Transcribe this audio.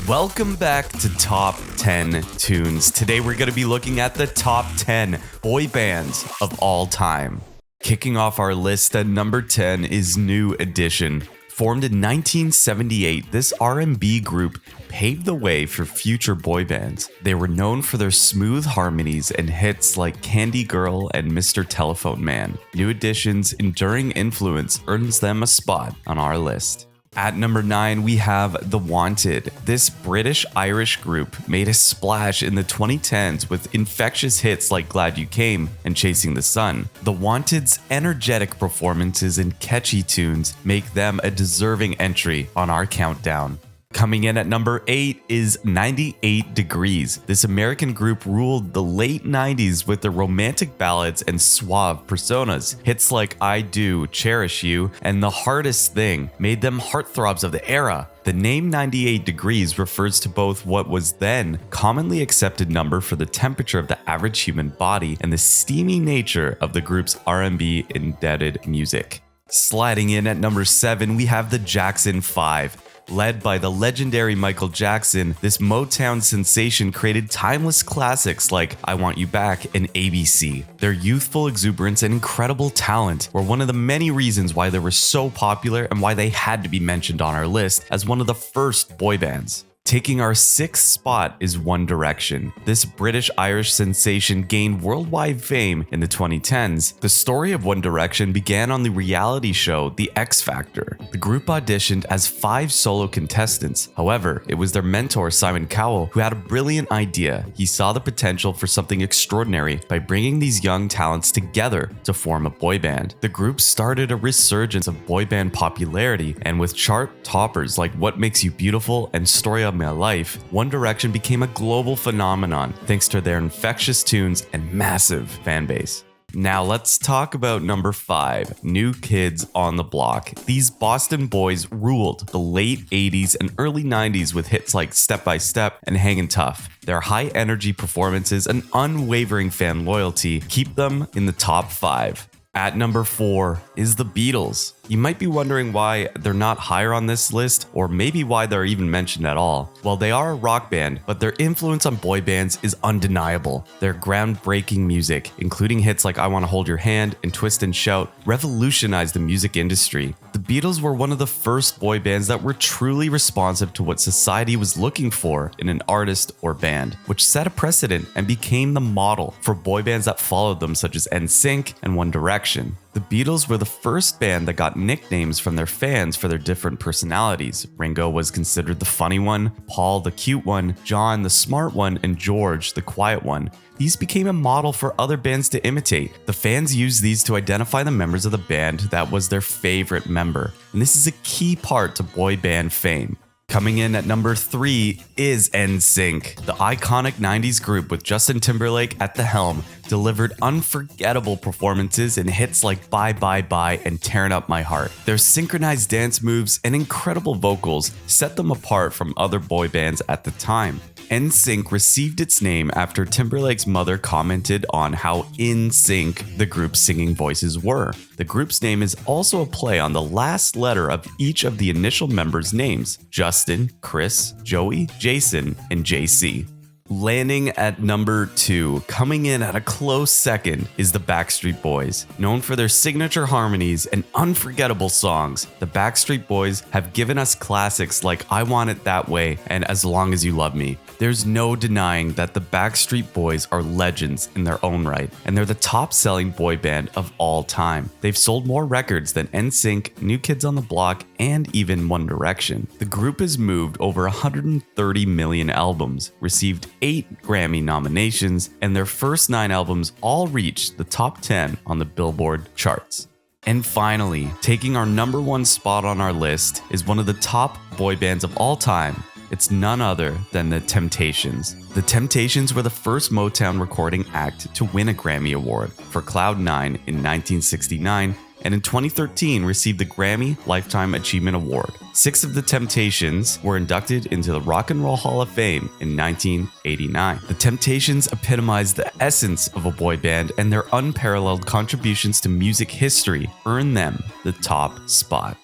Welcome back to Top 10 Tunes. Today we're going to be looking at the top 10 boy bands of all time. Kicking off our list at number 10 is New Edition. Formed in 1978, this R&B group paved the way for future boy bands. They were known for their smooth harmonies and hits like Candy Girl and Mr. Telephone Man. New Edition's enduring influence earns them a spot on our list. At number 9, we have The Wanted. This British-Irish group made a splash in the 2010s with infectious hits like Glad You Came and Chasing the Sun. The Wanted's energetic performances and catchy tunes make them a deserving entry on our countdown. Coming in at number 8 is 98 Degrees. This American group ruled the late 90s with their romantic ballads and suave personas. Hits like I Do, Cherish You, and The Hardest Thing made them heartthrobs of the era. The name 98 Degrees refers to both what was then commonly accepted number for the temperature of the average human body and the steamy nature of the group's R&B indebted music. Sliding in at number 7, we have the Jackson 5. Led by the legendary Michael Jackson, this Motown sensation created timeless classics like I Want You Back and ABC. Their youthful exuberance and incredible talent were one of the many reasons why they were so popular and why they had to be mentioned on our list as one of the first boy bands. Taking our 6th spot is One Direction. This British-Irish sensation gained worldwide fame in the 2010s. The story of One Direction began on the reality show The X Factor. The group auditioned as 5 solo contestants. However, it was their mentor Simon Cowell who had a brilliant idea. He saw the potential for something extraordinary by bringing these young talents together to form a boy band. The group started a resurgence of boy band popularity, and with chart toppers like What Makes You Beautiful and Story of My Life, One Direction became a global phenomenon thanks to their infectious tunes and massive fan base. Now let's talk about number 5, New Kids on the Block. These Boston boys ruled the late 80s and early 90s with hits like Step by Step and Hangin' Tough. Their high energy performances and unwavering fan loyalty keep them in the top 5. At number 4 is the Beatles. You might be wondering why they're not higher on this list, or maybe why they're even mentioned at all. Well, they are a rock band, but their influence on boy bands is undeniable. Their groundbreaking music, including hits like I Wanna Hold Your Hand and Twist and Shout, revolutionized the music industry. The Beatles were one of the first boy bands that were truly responsive to what society was looking for in an artist or band, which set a precedent and became the model for boy bands that followed them, such as NSYNC and One Direction. The Beatles were the first band that got nicknames from their fans for their different personalities. Ringo was considered the funny one, Paul the cute one, John the smart one, and George the quiet one. These became a model for other bands to imitate. The fans used these to identify the members of the band that was their favorite member, and this is a key part to boy band fame. Coming in at number 3 is NSync. The iconic 90s group with Justin Timberlake at the helm delivered unforgettable performances in hits like Bye Bye Bye and Tearing Up My Heart. Their synchronized dance moves and incredible vocals set them apart from other boy bands at the time. NSYNC received its name after Timberlake's mother commented on how in sync the group's singing voices were. The group's name is also a play on the last letter of each of the initial members' names: Justin, Chris, Joey, Jason, and JC. Landing at number 2, coming in at a close second, is the Backstreet Boys. Known for their signature harmonies and unforgettable songs, the Backstreet Boys have given us classics like I Want It That Way and As Long As You Love Me. There's no denying that the Backstreet Boys are legends in their own right, and they're the top-selling boy band of all time. They've sold more records than NSYNC, New Kids on the Block, and even One Direction. The group has moved over 130 million albums, received 8 Grammy nominations, and their first 9 albums all reached the top 10 on the Billboard charts. And finally, taking our number 1 spot on our list is one of the top boy bands of all time. It's none other than The Temptations. The Temptations were the first Motown recording act to win a Grammy Award for Cloud 9 in 1969, and in 2013 received the Grammy Lifetime Achievement Award. 6 of The Temptations were inducted into the Rock and Roll Hall of Fame in 1989. The Temptations epitomized the essence of a boy band, and their unparalleled contributions to music history earned them the top spot.